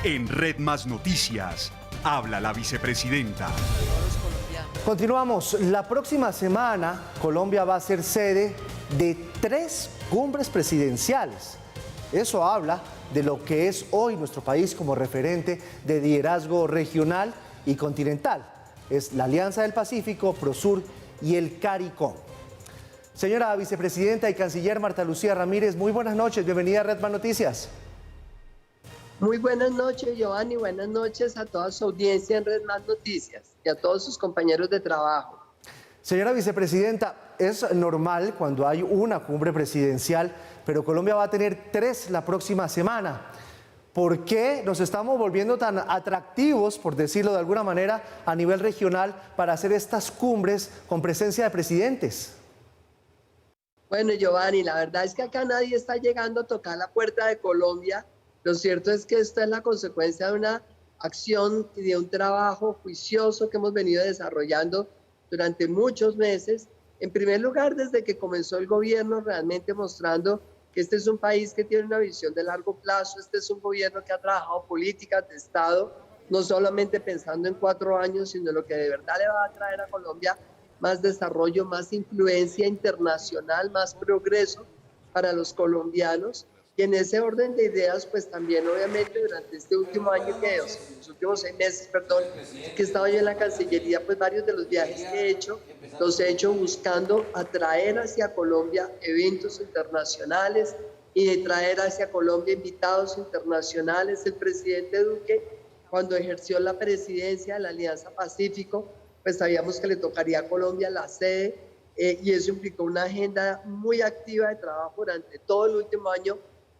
En Red Más Noticias, habla la vicepresidenta. Continuamos. La próxima semana, Colombia va a ser sede de 3 cumbres presidenciales. Eso habla de lo que es hoy nuestro país como referente de liderazgo regional y continental. Es la Alianza del Pacífico, Prosur y el CARICOM. Señora vicepresidenta y canciller Marta Lucía Ramírez, muy buenas noches. Bienvenida a Red Más Noticias. Muy buenas noches, Giovanni. Buenas noches a toda su audiencia en Red Más Noticias y a todos sus compañeros de trabajo. Señora vicepresidenta, es normal cuando hay una cumbre presidencial, pero Colombia va a tener 3 la próxima semana. ¿Por qué nos estamos volviendo tan atractivos, por decirlo de alguna manera, a nivel regional para hacer estas cumbres con presencia de presidentes? Bueno, Giovanni, la verdad es que acá nadie está llegando a tocar la puerta de Colombia. Lo cierto es que esta es la consecuencia de una acción y de un trabajo juicioso que hemos venido desarrollando durante muchos meses. En primer lugar, desde que comenzó el gobierno, realmente mostrando que este es un país que tiene una visión de largo plazo. Este es un gobierno que ha trabajado políticas de Estado, no solamente pensando en 4 años, sino lo que de verdad le va a traer a Colombia más desarrollo, más influencia internacional, más progreso para los colombianos. Y en ese orden de ideas, pues también obviamente durante este último año, los últimos 6 meses, que he estado yo en la Cancillería, pues varios de los viajes que he hecho, los he hecho buscando atraer hacia Colombia eventos internacionales y de traer hacia Colombia invitados internacionales. El presidente Duque, cuando ejerció la presidencia de la Alianza Pacífico, pues sabíamos que le tocaría a Colombia la sede y eso implicó una agenda muy activa de trabajo durante todo el último año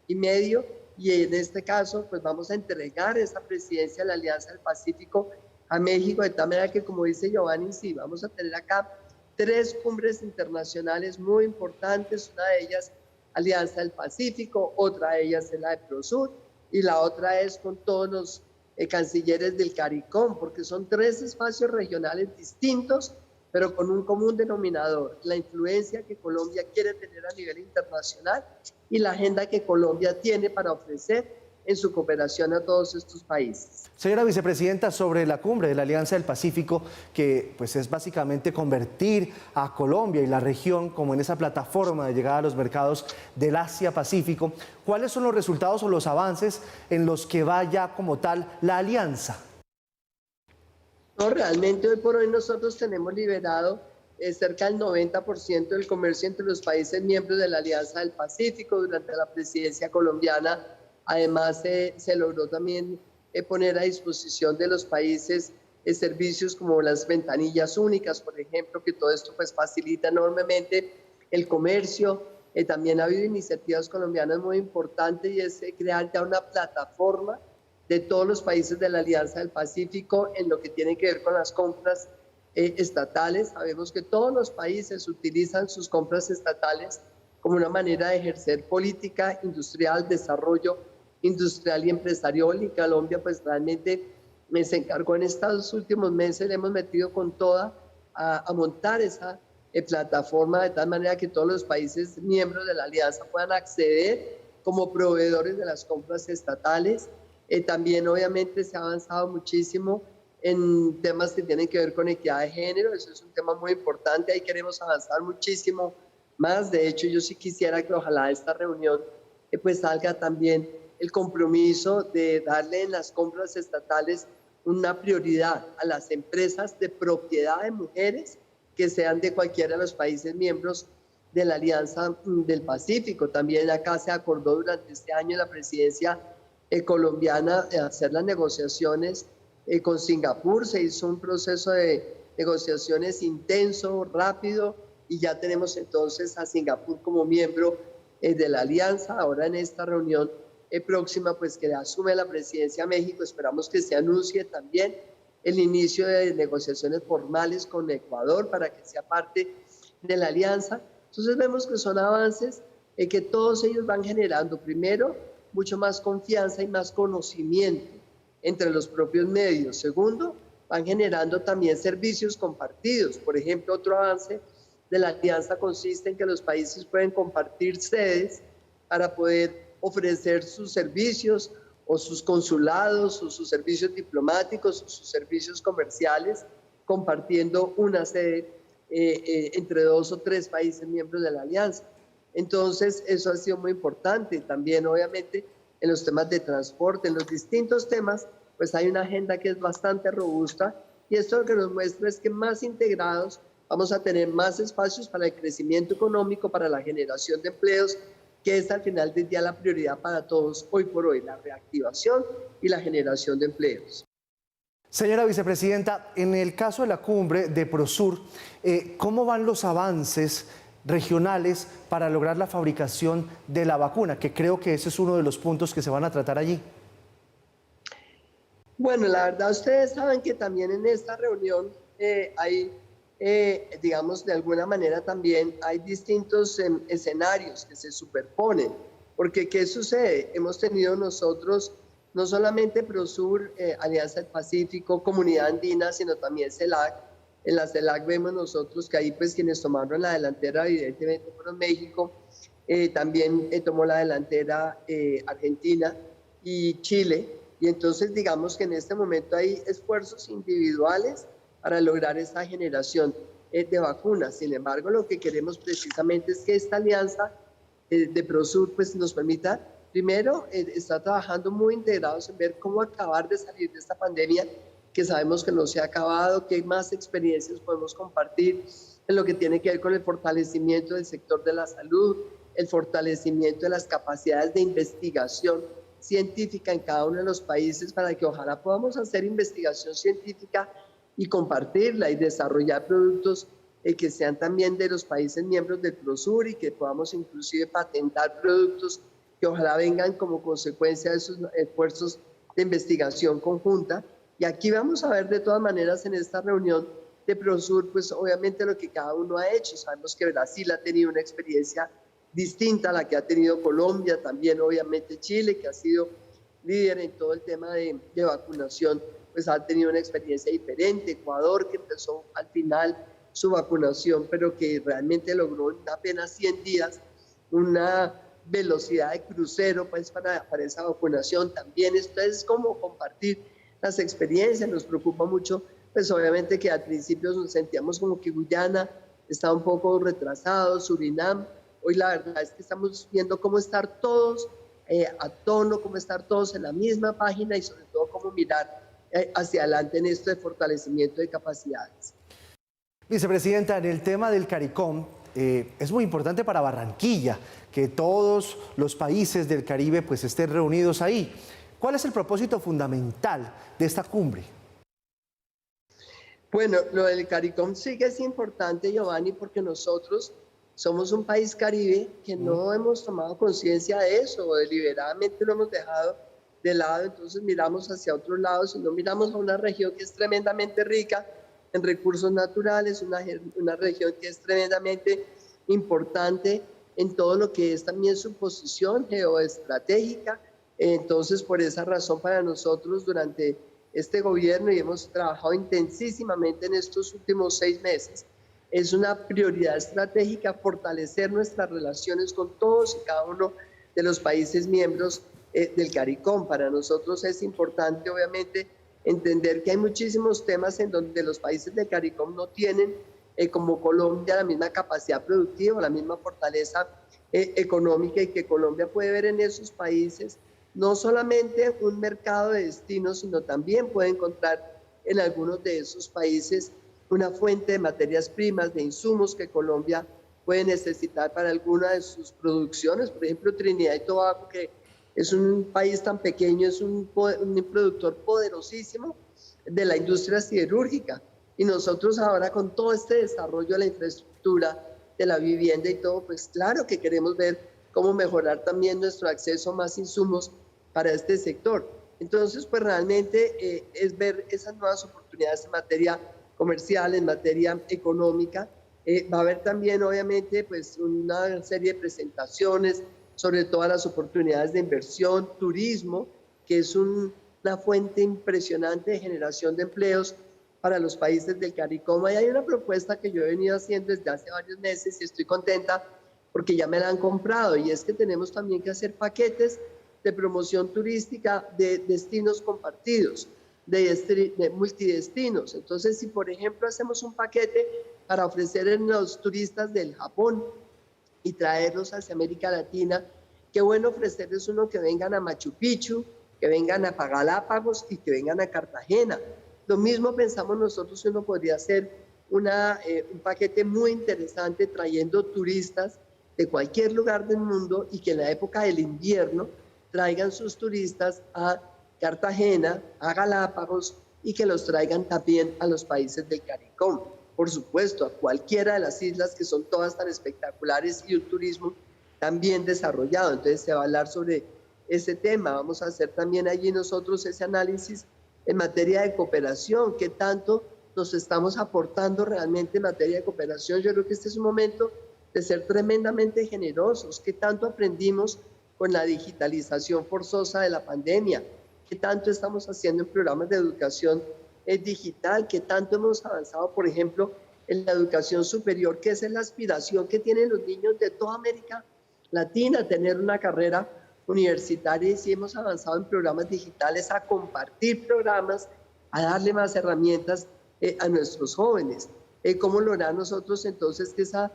y medio, y en este caso pues vamos a entregar esa presidencia de la Alianza del Pacífico a México, de tal manera que, como dice Giovanni, sí, vamos a tener acá 3 cumbres internacionales muy importantes. Una de ellas Alianza del Pacífico, otra de ellas es la de Prosur y la otra es con todos los cancilleres del CARICOM, porque son 3 espacios regionales distintos, pero con un común denominador: la influencia que Colombia quiere tener a nivel internacional y la agenda que Colombia tiene para ofrecer en su cooperación a todos estos países. Señora vicepresidenta, sobre la cumbre de la Alianza del Pacífico, que pues es básicamente convertir a Colombia y la región como en esa plataforma de llegada a los mercados del Asia-Pacífico, ¿cuáles son los resultados o los avances en los que va ya como tal la alianza? No, realmente hoy por hoy nosotros tenemos liberado cerca del 90% del comercio entre los países miembros de la Alianza del Pacífico. Durante la presidencia colombiana, además, se logró también poner a disposición de los países servicios como las ventanillas únicas, por ejemplo, que todo esto pues facilita enormemente el comercio. También ha habido iniciativas colombianas muy importantes, y es crear ya una plataforma de todos los países de la Alianza del Pacífico en lo que tiene que ver con las compras estatales. Sabemos que todos los países utilizan sus compras estatales como una manera de ejercer política industrial, desarrollo industrial y empresarial, y Colombia pues realmente se encargó en estos últimos meses, le hemos metido con toda a montar esa plataforma de tal manera que todos los países miembros de la alianza puedan acceder como proveedores de las compras estatales. También obviamente se ha avanzado muchísimo en temas que tienen que ver con equidad de género. Eso es un tema muy importante, ahí queremos avanzar muchísimo más. De hecho, yo sí quisiera que ojalá esta reunión pues salga también el compromiso de darle en las compras estatales una prioridad a las empresas de propiedad de mujeres que sean de cualquiera de los países miembros de la Alianza del Pacífico. También acá se acordó durante este año la presidencia colombiana hacer las negociaciones con Singapur. Se hizo un proceso de negociaciones intenso, rápido, y ya tenemos entonces a Singapur como miembro de la alianza. Ahora en esta reunión próxima, pues que asume la presidencia México, esperamos que se anuncie también el inicio de negociaciones formales con Ecuador para que sea parte de la alianza. Entonces vemos que son avances que todos ellos van generando, primero, mucho más confianza y más conocimiento entre los propios medios. Segundo, van generando también servicios compartidos. Por ejemplo, otro avance de la alianza consiste en que los países pueden compartir sedes para poder ofrecer sus servicios o sus consulados, o sus servicios diplomáticos, o sus servicios comerciales, compartiendo una sede entre 2 o 3 países miembros de la alianza. Entonces, eso ha sido muy importante. También, obviamente, en los temas de transporte, en los distintos temas, pues hay una agenda que es bastante robusta, y esto lo que nos muestra es que más integrados vamos a tener más espacios para el crecimiento económico, para la generación de empleos, que es al final del día la prioridad para todos hoy por hoy, la reactivación y la generación de empleos. Señora vicepresidenta, en el caso de la cumbre de Prosur, ¿cómo van los avances regionales para lograr la fabricación de la vacuna? Que creo que ese es uno de los puntos que se van a tratar allí. Bueno, la verdad, ustedes saben que también en esta reunión hay, digamos, de alguna manera también hay distintos escenarios que se superponen. Porque, ¿qué sucede? Hemos tenido nosotros no solamente Prosur, Alianza del Pacífico, Comunidad Andina, sino también CELAC. En la CELAC vemos nosotros que ahí pues quienes tomaron la delantera evidentemente fueron México, también tomó la delantera Argentina y Chile. Y entonces digamos que en este momento hay esfuerzos individuales para lograr esta generación de vacunas. Sin embargo, lo que queremos precisamente es que esta alianza de Prosur pues nos permita, primero, estar trabajando muy integrados en ver cómo acabar de salir de esta pandemia, que sabemos que no se ha acabado, qué más experiencias podemos compartir en lo que tiene que ver con el fortalecimiento del sector de la salud, el fortalecimiento de las capacidades de investigación científica en cada uno de los países, para que ojalá podamos hacer investigación científica y compartirla y desarrollar productos que sean también de los países miembros del Prosur, y que podamos inclusive patentar productos que ojalá vengan como consecuencia de esos esfuerzos de investigación conjunta. Y aquí vamos a ver de todas maneras en esta reunión de Prosur, pues obviamente lo que cada uno ha hecho. Sabemos que Brasil ha tenido una experiencia distinta a la que ha tenido Colombia, también obviamente Chile, que ha sido líder en todo el tema de vacunación, pues ha tenido una experiencia diferente. Ecuador, que empezó al final su vacunación, pero que realmente logró en apenas 100 días una velocidad de crucero pues para esa vacunación también. Esto es como compartir las experiencias. Nos preocupa mucho, pues obviamente que al principio nos sentíamos como que Guyana está un poco retrasado, Surinam. Hoy la verdad es que estamos viendo cómo estar todos a tono, cómo estar todos en la misma página, y sobre todo cómo mirar hacia adelante en esto de fortalecimiento de capacidades. Vicepresidenta, en el tema del CARICOM, es muy importante para Barranquilla que todos los países del Caribe pues estén reunidos ahí. ¿Cuál es el propósito fundamental de esta cumbre? Bueno, lo del CARICOM sí que es importante, Giovanni, porque nosotros somos un país caribe que no hemos tomado conciencia de eso, o deliberadamente lo hemos dejado de lado. Entonces miramos hacia otros lados y no miramos a una región que es tremendamente rica en recursos naturales, una región que es tremendamente importante en todo lo que es también su posición geoestratégica. Entonces, por esa razón, para nosotros durante este gobierno, y hemos trabajado intensísimamente en estos últimos 6 meses, es una prioridad estratégica fortalecer nuestras relaciones con todos y cada uno de los países miembros del CARICOM. Para nosotros es importante, obviamente, entender que hay muchísimos temas en donde los países del CARICOM no tienen, como Colombia, la misma capacidad productiva, la misma fortaleza económica, y que Colombia puede ver en esos países no solamente un mercado de destino, sino también puede encontrar en algunos de esos países una fuente de materias primas, de insumos que Colombia puede necesitar para alguna de sus producciones. Por ejemplo, Trinidad y Tobago, que es un país tan pequeño, es un productor poderosísimo de la industria siderúrgica. Y nosotros ahora, con todo este desarrollo de la infraestructura, de la vivienda y todo, pues claro que queremos ver cómo mejorar también nuestro acceso a más insumos para este sector. Entonces, pues realmente es ver esas nuevas oportunidades en materia comercial, en materia económica. Va a haber también, obviamente, pues una serie de presentaciones sobre todas las oportunidades de inversión, turismo, que es una fuente impresionante de generación de empleos para los países del CARICOM. Y hay una propuesta que yo he venido haciendo desde hace varios meses y estoy contenta porque ya me la han comprado, y es que tenemos también que hacer paquetes de promoción turística de destinos compartidos, de multidestinos. Entonces, si por ejemplo hacemos un paquete para ofrecer a los turistas del Japón y traerlos hacia América Latina, qué bueno ofrecerles uno que vengan a Machu Picchu, que vengan a Galápagos y que vengan a Cartagena. Lo mismo pensamos nosotros que uno podría hacer un paquete muy interesante trayendo turistas de cualquier lugar del mundo y que en la época del invierno traigan sus turistas a Cartagena, a Galápagos y que los traigan también a los países del CARICOM. Por supuesto, a cualquiera de las islas que son todas tan espectaculares y un turismo también desarrollado. Entonces se va a hablar sobre ese tema. Vamos a hacer también allí nosotros ese análisis en materia de cooperación, qué tanto nos estamos aportando realmente en materia de cooperación. Yo creo que este es un momento de ser tremendamente generosos, qué tanto aprendimos con la digitalización forzosa de la pandemia, qué tanto estamos haciendo en programas de educación digital, qué tanto hemos avanzado, por ejemplo, en la educación superior, que esa es la aspiración que tienen los niños de toda América Latina, tener una carrera universitaria, y si hemos avanzado en programas digitales, a compartir programas, a darle más herramientas a nuestros jóvenes. ¿Cómo lograr nosotros entonces que esa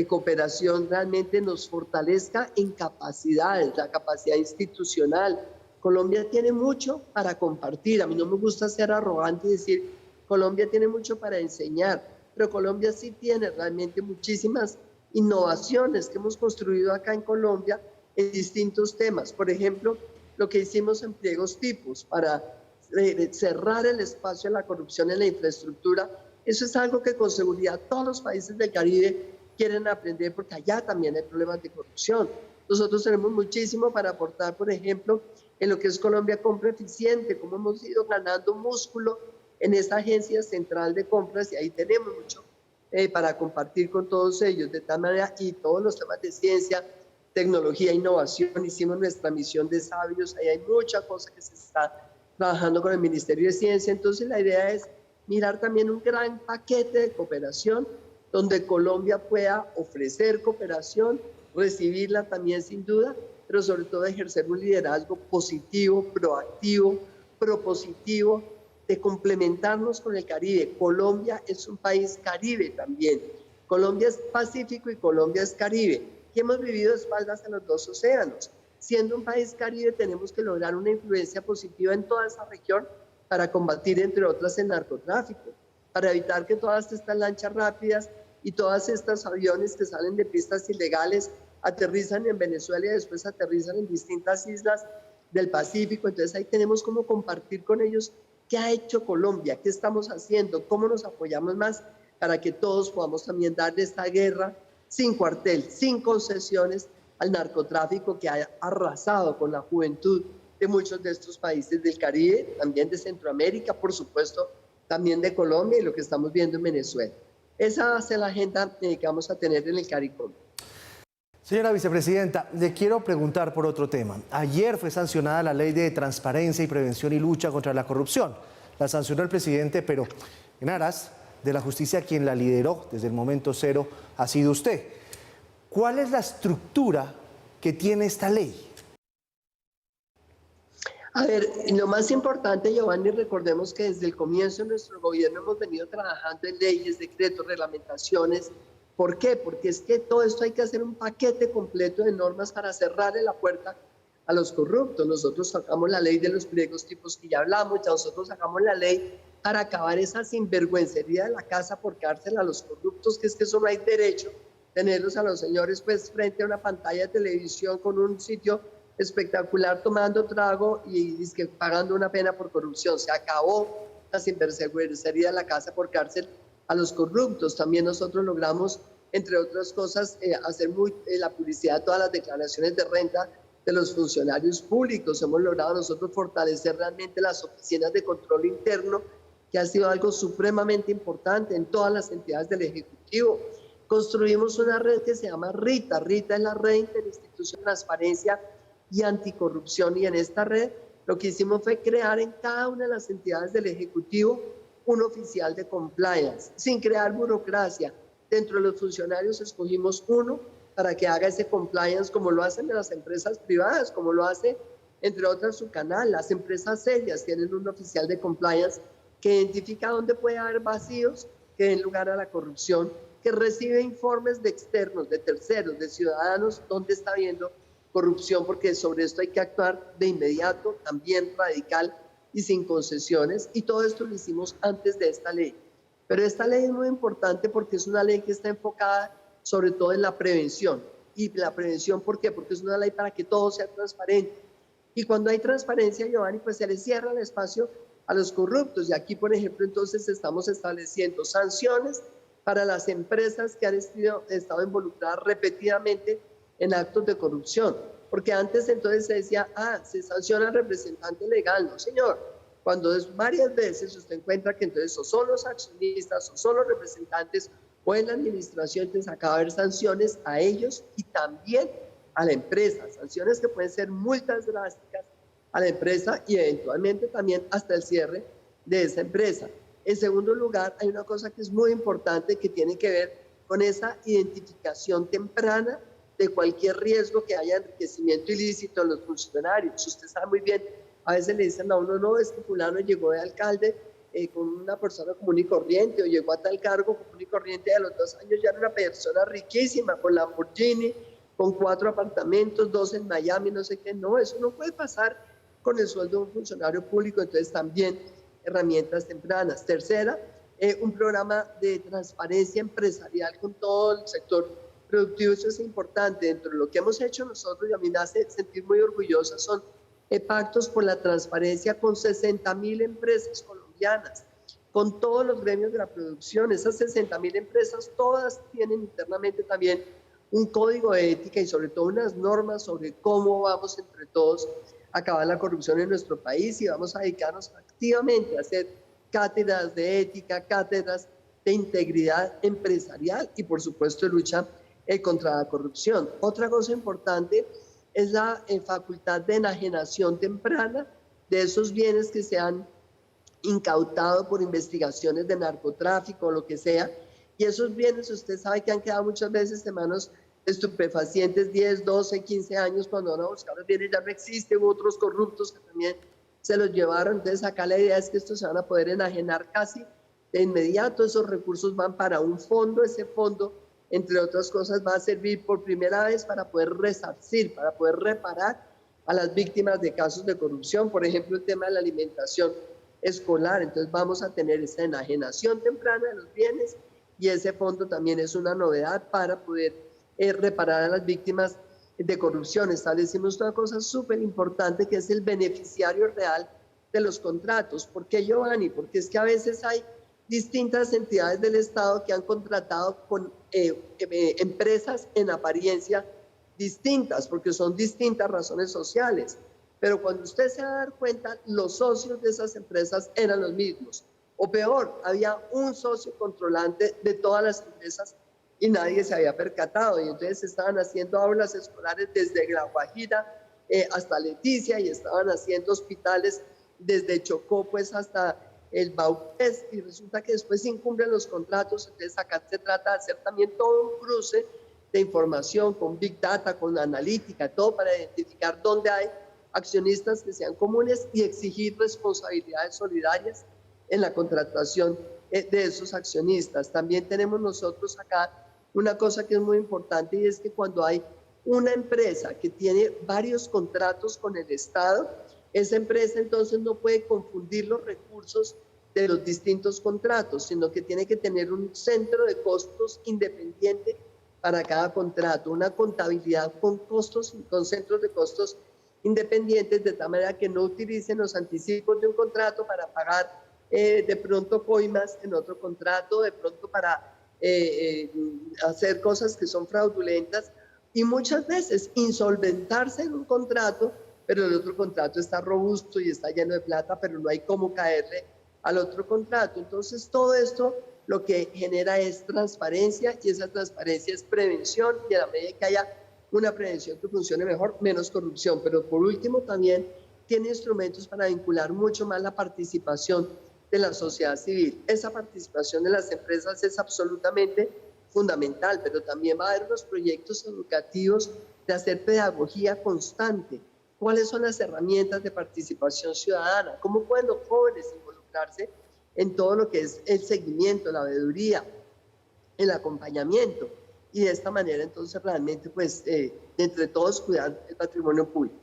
cooperación realmente nos fortalezca en capacidades, la capacidad institucional? Colombia tiene mucho para compartir. A mí no me gusta ser arrogante y decir Colombia tiene mucho para enseñar, pero Colombia sí tiene realmente muchísimas innovaciones que hemos construido acá en Colombia en distintos temas. Por ejemplo, lo que hicimos en pliegos tipos para cerrar el espacio de la corrupción en la infraestructura. Eso es algo que con seguridad todos los países del Caribe quieren aprender, porque allá también hay problemas de corrupción. Nosotros tenemos muchísimo para aportar, por ejemplo, en lo que es Colombia Compra Eficiente, cómo hemos ido ganando músculo en esa agencia central de compras, y ahí tenemos mucho para compartir con todos ellos, de tal manera, y todos los temas de ciencia, tecnología, innovación. Hicimos nuestra misión de sabios, ahí hay mucha cosa que se está trabajando con el Ministerio de Ciencia. Entonces la idea es mirar también un gran paquete de cooperación donde Colombia pueda ofrecer cooperación, recibirla también sin duda, pero sobre todo ejercer un liderazgo positivo, proactivo, propositivo, de complementarnos con el Caribe. Colombia es un país Caribe también. Colombia es Pacífico y Colombia es Caribe. Y hemos vivido de espaldas a los dos océanos. Siendo un país Caribe, tenemos que lograr una influencia positiva en toda esa región para combatir, entre otras, el narcotráfico, para evitar que todas estas lanchas rápidas y todos estos aviones que salen de pistas ilegales aterrizan en Venezuela y después aterrizan en distintas islas del Pacífico. Entonces ahí tenemos cómo compartir con ellos qué ha hecho Colombia, qué estamos haciendo, cómo nos apoyamos más para que todos podamos también darle esta guerra sin cuartel, sin concesiones al narcotráfico que ha arrasado con la juventud de muchos de estos países del Caribe, también de Centroamérica, por supuesto, también de Colombia y lo que estamos viendo en Venezuela. Esa va a ser la agenda que vamos a tener en el CARICOM. Señora vicepresidenta, le quiero preguntar por otro tema. Ayer fue sancionada la Ley de Transparencia y Prevención y Lucha contra la Corrupción. La sancionó el presidente, pero en aras de la justicia, quien la lideró desde el momento cero ha sido usted. ¿Cuál es la estructura que tiene esta ley? A ver, lo más importante, Giovanni, recordemos que desde el comienzo de nuestro gobierno hemos venido trabajando en leyes, decretos, reglamentaciones. ¿Por qué? Porque es que todo esto hay que hacer un paquete completo de normas para cerrarle la puerta a los corruptos. Nosotros sacamos la ley de los pliegos tipos que ya hablamos, ya nosotros sacamos la ley para acabar esa sinvergüencería de la casa por cárcel a los corruptos, que es que eso no hay derecho, tenerlos a los señores pues frente a una pantalla de televisión con un sitio espectacular tomando trago y pagando una pena por corrupción. Se acabó la sinvergüencería de la casa por cárcel a los corruptos. También nosotros logramos, entre otras cosas, hacer la publicidad de todas las declaraciones de renta de los funcionarios públicos. Hemos logrado nosotros fortalecer realmente las oficinas de control interno, que ha sido algo supremamente importante en todas las entidades del Ejecutivo. Construimos una red que se llama RITA. RITA es la Red Interinstitucional de Transparencia y Anticorrupción, y en esta red lo que hicimos fue crear en cada una de las entidades del Ejecutivo un oficial de compliance, sin crear burocracia. Dentro de los funcionarios escogimos uno para que haga ese compliance como lo hacen en las empresas privadas, como lo hace entre otras su canal. Las empresas serias tienen un oficial de compliance que identifica dónde puede haber vacíos que den lugar a la corrupción, que recibe informes de externos, de terceros, de ciudadanos, dónde está habiendo corrupción, porque sobre esto hay que actuar de inmediato, también radical y sin concesiones, y todo esto lo hicimos antes de esta ley. Pero esta ley es muy importante porque es una ley que está enfocada sobre todo en la prevención. ¿Y la prevención por qué? Porque es una ley para que todo sea transparente. Y cuando hay transparencia, Giovanni, pues se le cierra el espacio a los corruptos. Y aquí, por ejemplo, entonces estamos estableciendo sanciones para las empresas que han estado involucradas repetidamente en actos de corrupción. Porque antes entonces se decía, se sanciona al representante legal. No, señor. Cuando es varias veces usted encuentra que entonces o son los accionistas o son los representantes o en la administración, entonces acaba de haber sanciones a ellos y también a la empresa. Sanciones que pueden ser multas drásticas a la empresa y eventualmente también hasta el cierre de esa empresa. En segundo lugar, hay una cosa que es muy importante que tiene que ver con esa identificación temprana de cualquier riesgo que haya enriquecimiento ilícito en los funcionarios. Usted sabe muy bien, a veces le dicen a uno, no, es que fulano llegó de alcalde con una persona común y corriente o llegó a tal cargo común y corriente y a los 2 años ya era una persona riquísima con Lamborghini, con 4 apartamentos, 2 en Miami, no sé qué. No, eso no puede pasar con el sueldo de un funcionario público. Entonces también herramientas tempranas. Tercera, un programa de transparencia empresarial con todo el sector productivo. Eso es importante. Dentro de lo que hemos hecho nosotros, y a mí me hace sentir muy orgullosa, son pactos por la transparencia con 60.000 empresas colombianas, con todos los gremios de la producción. Esas 60.000 empresas todas tienen internamente también un código de ética y sobre todo unas normas sobre cómo vamos entre todos a acabar la corrupción en nuestro país, y vamos a dedicarnos activamente a hacer cátedras de ética, cátedras de integridad empresarial y por supuesto de lucha contra la corrupción. Otra cosa importante es la facultad de enajenación temprana de esos bienes que se han incautado por investigaciones de narcotráfico o lo que sea, y esos bienes usted sabe que han quedado muchas veces en manos de estupefacientes 10, 12, 15 años, cuando van a buscar los bienes ya no existen, otros corruptos que también se los llevaron. Entonces acá la idea es que estos se van a poder enajenar casi de inmediato. Esos recursos van para un fondo, ese fondo entre otras cosas va a servir por primera vez para poder resarcir, para poder reparar a las víctimas de casos de corrupción, por ejemplo el tema de la alimentación escolar. Entonces vamos a tener esa enajenación temprana de los bienes y ese fondo también es una novedad para poder reparar a las víctimas de corrupción. Establecimos una cosa súper importante que es el beneficiario real de los contratos. ¿Por qué, Giovanni? Porque es que a veces hay distintas entidades del Estado que han contratado con empresas en apariencia distintas, porque son distintas razones sociales. Pero cuando usted se va a dar cuenta, los socios de esas empresas eran los mismos. O peor, había un socio controlante de todas las empresas y nadie se había percatado. Y entonces estaban haciendo aulas escolares desde La Guajira hasta Leticia, y estaban haciendo hospitales desde Chocó pues hasta el Baupés, y resulta que después se incumplen los contratos. Entonces acá se trata de hacer también todo un cruce de información con Big Data, con analítica, todo para identificar dónde hay accionistas que sean comunes y exigir responsabilidades solidarias en la contratación de esos accionistas. También tenemos nosotros acá una cosa que es muy importante, y es que cuando hay una empresa que tiene varios contratos con el Estado, esa empresa entonces no puede confundir los recursos de los distintos contratos, sino que tiene que tener un centro de costos independiente para cada contrato, una contabilidad con costos, con centros de costos independientes, de tal manera que no utilicen los anticipos de un contrato para pagar de pronto coimas en otro contrato, de pronto para hacer cosas que son fraudulentas, y muchas veces insolventarse en un contrato, pero el otro contrato está robusto y está lleno de plata, pero no hay cómo caerle al otro contrato. Entonces todo esto lo que genera es transparencia, y esa transparencia es prevención, y a la medida que haya una prevención que funcione mejor, menos corrupción. Pero por último también tiene instrumentos para vincular mucho más la participación de la sociedad civil. Esa participación de las empresas es absolutamente fundamental, pero también va a haber unos proyectos educativos de hacer pedagogía constante cuáles son las herramientas de participación ciudadana, cómo pueden los jóvenes involucrarse en todo lo que es el seguimiento, la veeduría, el acompañamiento, y de esta manera entonces realmente pues entre todos cuidar el patrimonio público.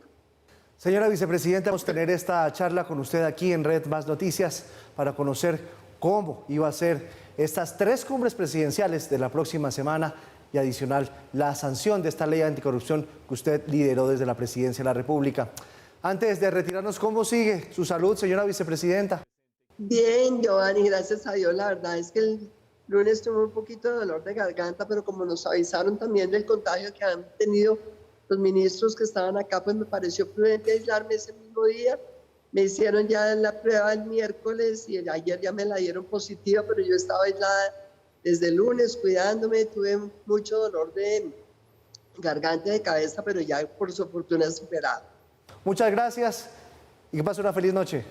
Señora vicepresidenta, vamos a tener esta charla con usted aquí en Red Más Noticias para conocer cómo iba a ser estas 3 cumbres presidenciales de la próxima semana y adicional la sanción de esta ley anticorrupción que usted lideró desde la presidencia de la República. Antes de retirarnos, ¿cómo sigue su salud, señora vicepresidenta? Bien, Giovanni, gracias a Dios. La verdad es que el lunes tuve un poquito de dolor de garganta, pero como nos avisaron también del contagio que han tenido los ministros que estaban acá, pues me pareció prudente aislarme ese mismo día. Me hicieron ya la prueba el miércoles y ayer ya me la dieron positiva, pero yo estaba aislada desde el lunes cuidándome. Tuve mucho dolor de garganta y de cabeza, pero ya por su fortuna superado. Muchas gracias y que pase una feliz noche.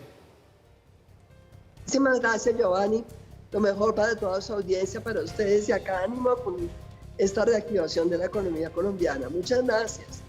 Muchísimas gracias, Giovanni. Lo mejor para toda su audiencia, para ustedes y acá ánimo con esta reactivación de la economía colombiana. Muchas gracias.